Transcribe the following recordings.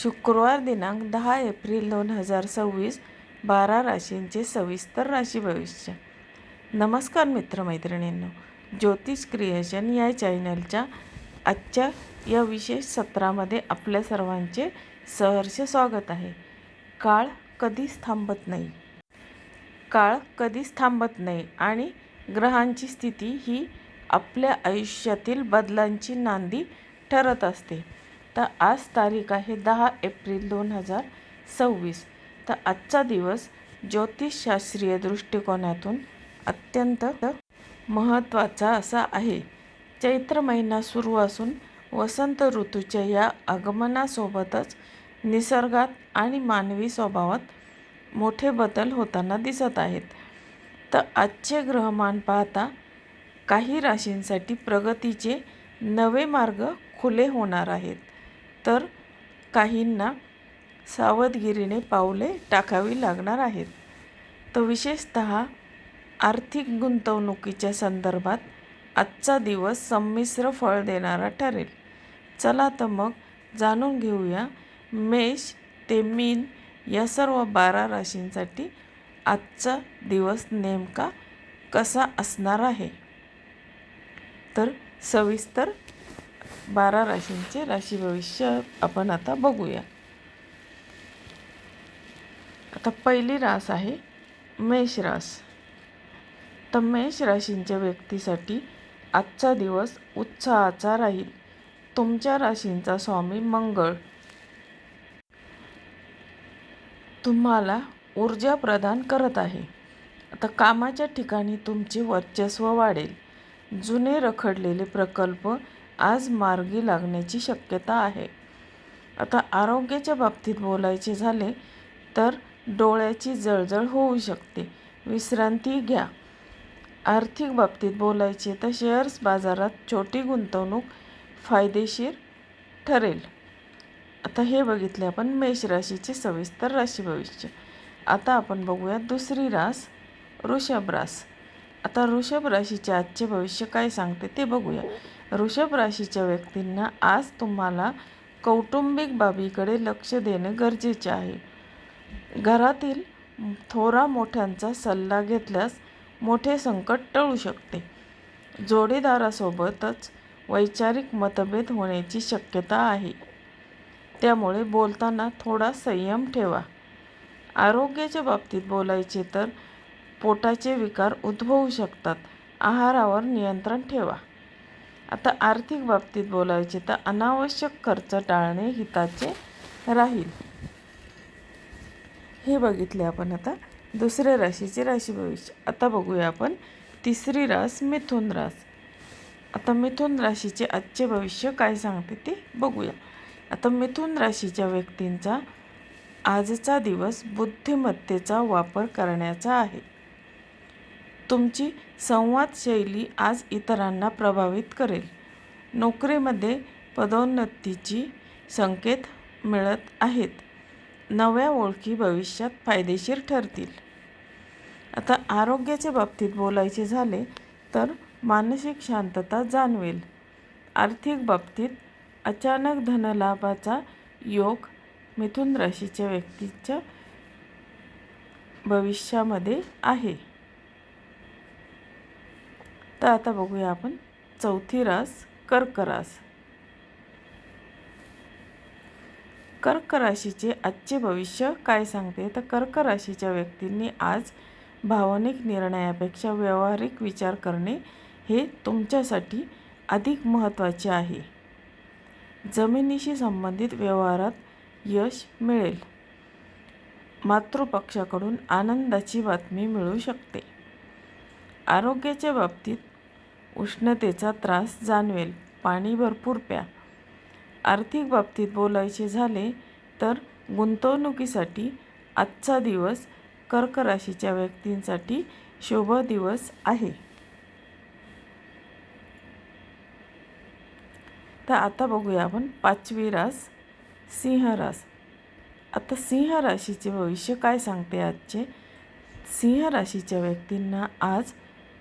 शुक्रवार दिनांक 10 एप्रिल 2026 12 राशींचे सविस्तर राशी भविष्य. नमस्कार मित्रमैत्रिणींनो, ज्योतिष क्रिएशन या चॅनलच्या आजच्या या विशेष सत्रामध्ये आपल्या सर्वांचे सहर्ष स्वागत आहे. काळ कधीच थांबत नाही. काळ कधीच थांबत नाही आणि ग्रहांची स्थिती ही आपल्या आयुष्यातील बदलांची नांदी ठरत असते. तर आज तारीख आहे 10 एप्रिल 2026. तर आजचा दिवस ज्योतिषशास्त्रीय दृष्टिकोनातून अत्यंत महत्त्वाचा असा आहे. चैत्र महिना सुरू असून वसंत ऋतूच्या या आगमनासोबतच निसर्गात आणि मानवी स्वभावात मोठे बदल होताना दिसत आहेत. तर आजचे ग्रहमान पाहता काही राशींसाठी प्रगतीचे नवे मार्ग खुले होणार आहेत, तर काहींना सावधगिरीने पावले टाकावी लागणार आहेत. तर विशेषतः आर्थिक गुंतवणुकीच्या संदर्भात आजचा दिवस संमिश्र फळ देणारा ठरेल. चला तर मग जाणून घेऊया मेष ते मीन या सर्व 12 राशींसाठी आजचा दिवस नेमका कसा असणार आहे. तर सविस्तर 12 राशींचे राशी भविष्य आपण आता बघूया. आता पहिली रास आहे मेष रास. तर मेष राशींच्या व्यक्तीसाठी आजचा दिवस उत्साहाचा राहील. तुमच्या राशींचा स्वामी मंगळ तुम्हाला ऊर्जा प्रदान करत आहे. आता कामाच्या ठिकाणी तुमचे वर्चस्व वाढेल. जुने रखडलेले प्रकल्प आज मार्गी लागण्याची शक्यता आहे. आता आरोग्याच्या बाबतीत बोलायचे झाले तर डोळ्याची जळजळ होऊ शकते, विश्रांती घ्या. आर्थिक बाबतीत बोलायचे तर शेअर्स बाजारात छोटी गुंतवणूक फायदेशीर ठरेल. आता हे बघितले आपण मेष राशीचे सविस्तर राशी भविष्य. आता आपण बघूया दुसरी रास वृषभ रास. आता वृषभ राशीचे आजचे भविष्य काय सांगते ते बघूया. वृषभ राशीच्या व्यक्तींना आज तुम्हाला कौटुंबिक बाबीकडे लक्ष देणे गरजेचे आहे. घरातील थोरा मोठ्यांचा सल्ला घेतल्यास मोठे संकट टळू शकते. जोडीदारासोबतच वैचारिक मतभेद होण्याची शक्यता आहे, त्यामुळे बोलताना थोडा संयम ठेवा. आरोग्याच्या बाबतीत बोलायचे तर पोटाचे विकार उद्भवू शकतात, आहारावर नियंत्रण ठेवा. आता आर्थिक बाबतीत बोलायचे तर अनावश्यक खर्च टाळणे हिताचे राहील. हे बघितले आपण आता दुसऱ्या राशीचे राशी भविष्य. आता बघूया आपण तिसरी रास मिथुन रास. आता मिथुन राशीचे आजचे भविष्य काय सांगते ते बघूया. आता मिथुन राशीच्या व्यक्तींचा आजचा दिवस बुद्धिमत्तेचा वापर करण्याचा आहे. तुमची संवाद शैली आज इतरांना प्रभावित करेल. नोकरीमध्ये पदोन्नतीची संकेत मिळत आहेत. नव्या ओळखी भविष्यात फायदेशीर ठरतील. आता आरोग्याच्या बाबतीत बोलायचे झाले तर मानसिक शांतता जाणवेल. आर्थिक बाबतीत अचानक धनलाभाचा योग मिथुन राशीच्या व्यक्तीच्या भविष्यामध्ये आहे. तर आता बघूया आपण चौथी रास कर्क रास. कर्क राशीचे आजचे भविष्य काय सांगते तर कर्क राशीच्या व्यक्तींनी आज भावनिक निर्णयापेक्षा व्यावहारिक विचार करणे हे तुमच्यासाठी अधिक महत्त्वाचे आहे. जमिनीशी संबंधित व्यवहारात यश मिळेल. मातृपक्षाकडून आनंदाची बातमी मिळू शकते. आरोग्याच्या बाबतीत उष्णतेचा त्रास जाणवेल, पाणी भरपूर प्या. आर्थिक बाबतीत बोलायचे झाले तर गुंतवणुकीसाठी आजचा दिवस कर्क राशीच्या व्यक्तींसाठी शुभ दिवस आहे. तर आता बघूया आपण पाचवी रास सिंह रास. आता सिंह राशीचे भविष्य काय सांगते आजचे. सिंह राशीच्या व्यक्तींना आज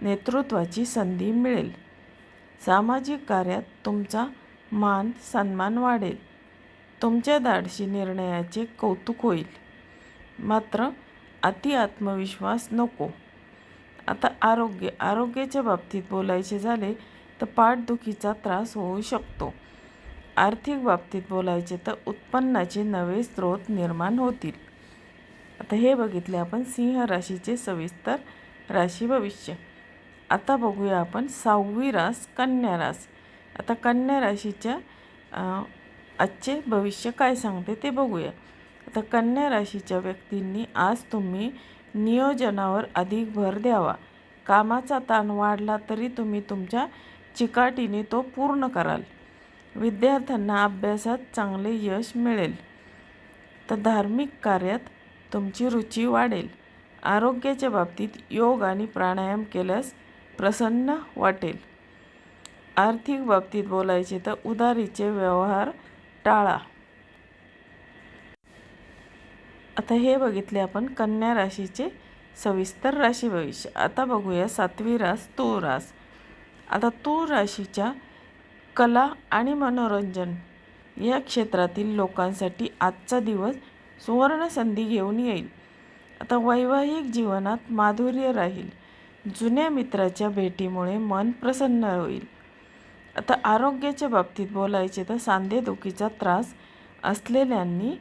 नेतृत्वाची संधी मिळेल. सामाजिक कार्यात तुमचा मान सन्मान वाढेल. तुमच्या धाडसी निर्णयाचे कौतुक होईल, मात्र अति आत्मविश्वास नको. आता आरोग्याच्या बाबतीत बोलायचे झाले तर पाठदुखीचा त्रास होऊ शकतो. आर्थिक बाबतीत बोलायचे तर उत्पन्नाचे नवे स्रोत निर्माण होतील. आता हे बघितले आपण सिंह राशीचे सविस्तर राशी भविष्य. आता बघूया आपण 6वी रास कन्या रास. आता कन्या राशीच्या आजचे भविष्य काय सांगते ते बघूया. आता कन्या राशीच्या व्यक्तींनी आज तुम्ही नियोजनावर अधिक भर द्यावा. कामाचा ताण वाढला तरी तुम्ही तुमच्या चिकाटीने तो पूर्ण कराल. विद्यार्थ्यांना अभ्यासात चांगले यश मिळेल. तर धार्मिक कार्यात तुमची रुची वाढेल. आरोग्याच्या बाबतीत योग आणि प्राणायाम केल्यास प्रसन्न वाटेल. आर्थिक बाबतीत बोलायचे तर उधारीचे व्यवहार टाळा. आता हे बघितले आपण कन्या राशीचे सविस्तर राशी भविष्य. आता बघूया 7वी रास तूळ रास. आता तूळ राशीच्या कला आणि मनोरंजन या क्षेत्रातील लोकांसाठी आजचा दिवस सुवर्ण संधी घेऊन येईल. आता वैवाहिक जीवनात माधुर्य राहील. जुन्या मित्राच्या भेटीमुळे मन प्रसन्न होईल. आता आरोग्याच्या बाबतीत बोलायचे तर सांधेदुखीचा त्रास असलेल्यांनी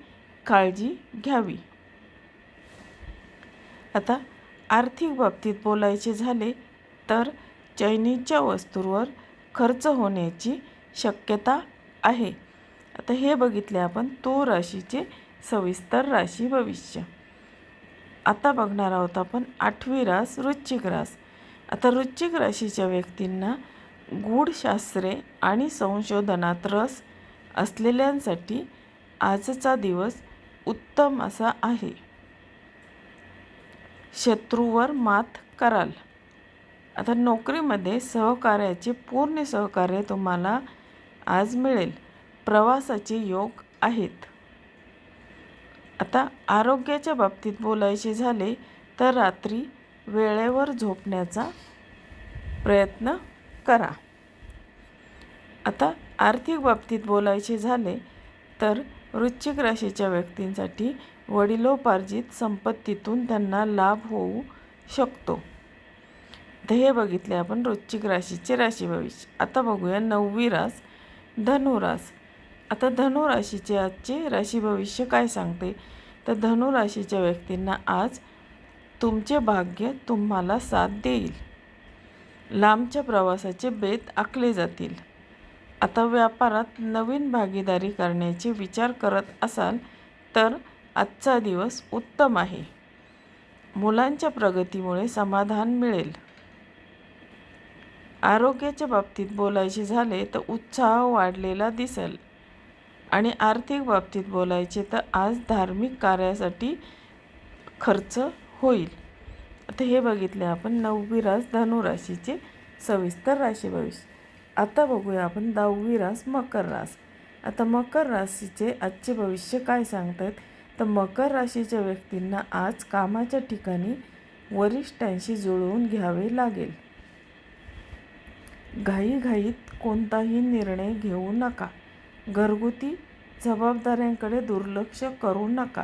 काळजी घ्यावी. आता आर्थिक बाबतीत बोलायचे झाले तर चैनीच्या वस्तूंवर खर्च होण्याची शक्यता आहे. आता हे बघितले आपण तूळ राशीचे सविस्तर राशी भविष्य. आता बघणार आहोत आपण 8वी रास वृश्चिक रास. आता वृश्चिक राशीच्या व्यक्तींना गूढशास्त्रे आणि संशोधनात रस असलेल्यांसाठी आजचा दिवस उत्तम असा आहे. शत्रूवर मात कराल. आता नोकरीमध्ये सहकार्याचे पूर्ण सहकार्य तुम्हाला आज मिळेल. प्रवासाचे योग आहेत. आता आरोग्याच्या बाबतीत बोलायचे झाले तर रात्री वेळेवर झोपण्याचा प्रयत्न करा. आता आर्थिक बाबतीत बोलायचे झाले तर वृश्चिक राशीच्या व्यक्तींसाठी वडिलोपार्जित संपत्तीतून त्यांना लाभ होऊ शकतो. तर हे बघितले आपण वृश्चिक राशीचे राशी भविष्य. आता बघूया 9वी रास धनुरास. आता धनुराशीचे आजचे राशी भविष्य काय सांगते तर धनुराशीच्या व्यक्तींना आज तुमचे भाग्य तुम्हाला साथ देईल. लांबच्या प्रवासाचे बेत आखले जातील. आता व्यापारात नवीन भागीदारी करण्याचे विचार करत असाल तर आजचा दिवस उत्तम आहे. मुलांच्या प्रगतीमुळे समाधान मिळेल. आरोग्याच्या बाबतीत बोलायचे झाले तर उत्साह वाढलेला दिसेल. आणि आर्थिक बाबतीत बोलायचे तर आज धार्मिक कार्यासाठी खर्च होईल. आता हे बघितले आपण 9वी रास धनुराशीचे सविस्तर राशी भविष्य. आता बघूया आपण 10वी रास मकर रास. आता मकर राशीचे आजचे भविष्य काय सांगतात तर मकर राशीच्या व्यक्तींना आज कामाच्या ठिकाणी वरिष्ठांशी जुळवून घ्यावे लागेल. घाईघाईत कोणताही निर्णय घेऊ नका. घरगुती जबाबदाऱ्यांकडे दुर्लक्ष करू नका.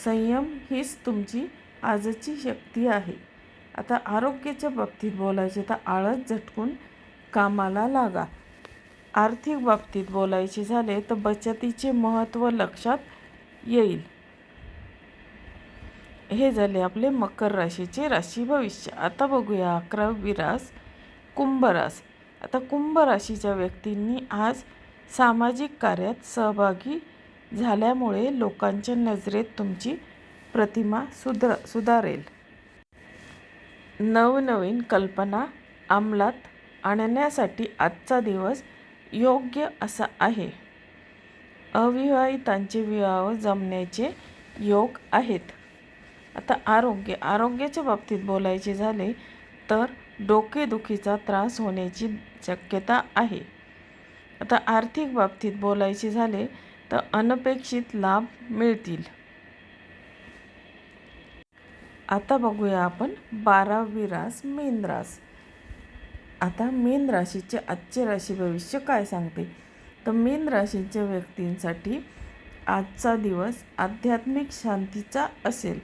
संयम हीच तुमची आजची शक्ती आहे. आता आरोग्याच्या बाबतीत बोलायचे तर आळस झटकून कामाला लागा. आर्थिक बाबतीत बोलायचे झाले तर बचतीचे महत्त्व लक्षात येईल. हे झाले आपले मकर राशीचे राशी भविष्य. आता बघूया 11वी रास कुंभ रास. आता कुंभ राशीच्या व्यक्तींनी आज सामाजिक कार्यात सहभागी झाल्यामुळे लोकांच्या नजरेत तुमची प्रतिमा सुधारेल. नवनवीन कल्पना अंमलात आणण्यासाठी आजचा दिवस योग्य असा आहे. अविवाहितांचे विवाह जमण्याचे योग आहेत. आता आरोग्याच्या बाबतीत बोलायचे झाले तर डोकेदुखीचा त्रास होण्याची शक्यता आहे. आता आर्थिक बाबतीत बोलायचे झाले तर अनपेक्षित लाभ मिळतील. आता बघूया आपण 12वी रास मीन रास. आता मीन राशीचे आजचे राशी भविष्य काय सांगते तर मीन राशीच्या व्यक्तींसाठी आजचा दिवस आध्यात्मिक शांतीचा असेल.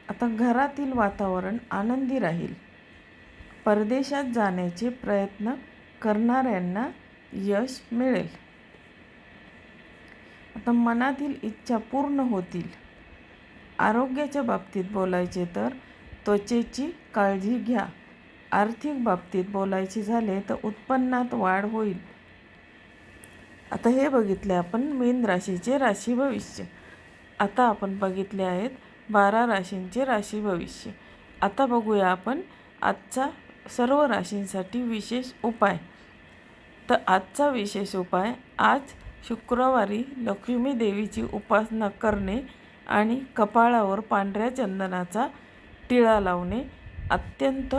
आता घरातील वातावरण आनंदी राहील. परदेशात जाण्याचे प्रयत्न करणाऱ्यांना यश मिळेल. आता मनातील इच्छा पूर्ण होतील. आरोग्याच्या बाबतीत बोलायचे तर त्वचेची काळजी घ्या. आर्थिक बाबतीत बोलायचे झाले तर उत्पन्नात वाढ होईल. आता हे बघितले आपण मीन राशीचे राशी भविष्य. आता आपण बघितले आहेत 12 राशींचे राशी भविष्य. आता बघूया आपण आजचा सर्व राशींसाठी विशेष उपाय. तर आजचा विशेष उपाय, आज शुक्रवारी लक्ष्मी देवीची उपासना करणे आणि कपाळावर पांढऱ्या चंदनाचा टिळा लावणे अत्यंत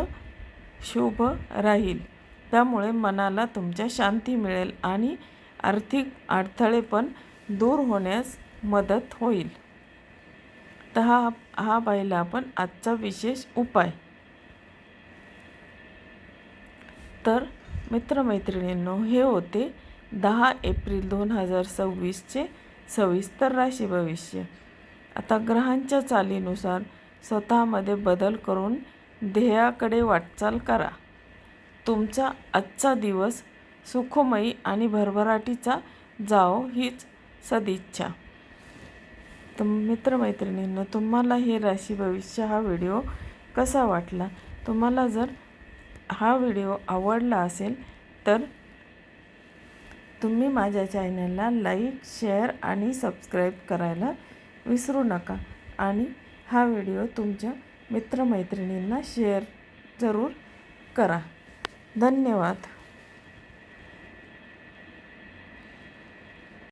शुभ राहील. त्यामुळे मनाला तुमच्या शांती मिळेल आणि आर्थिक अडथळे पण दूर होण्यास मदत होईल. तर हा पाहिला आपण आजचा विशेष उपाय. तर मित्रमैत्रिणींनो, हे होते 10 एप्रिल 2026चे सविस्तर राशी भविष्य. आता ग्रहांच्या चालीनुसार स्वतःमध्ये बदल करून ध्येयाकडे वाटचाल करा. तुमचा आजचा दिवस सुखमयी आणि भरभराटीचा जाओ हीच सदिच्छा. तर मित्रमैत्रिणींनो, तुम्हाला हे राशी भविष्य हा व्हिडिओ कसा वाटला? तुम्हाला जर हा व्हिडिओ आवडला असेल तर तुम्ही माझ्या चॅनलला लाईक, शेअर आणि सबस्क्राईब करायला विसरू नका. आणि हा व्हिडिओ तुमच्या मित्रमैत्रिणींना शेअर जरूर करा. धन्यवाद.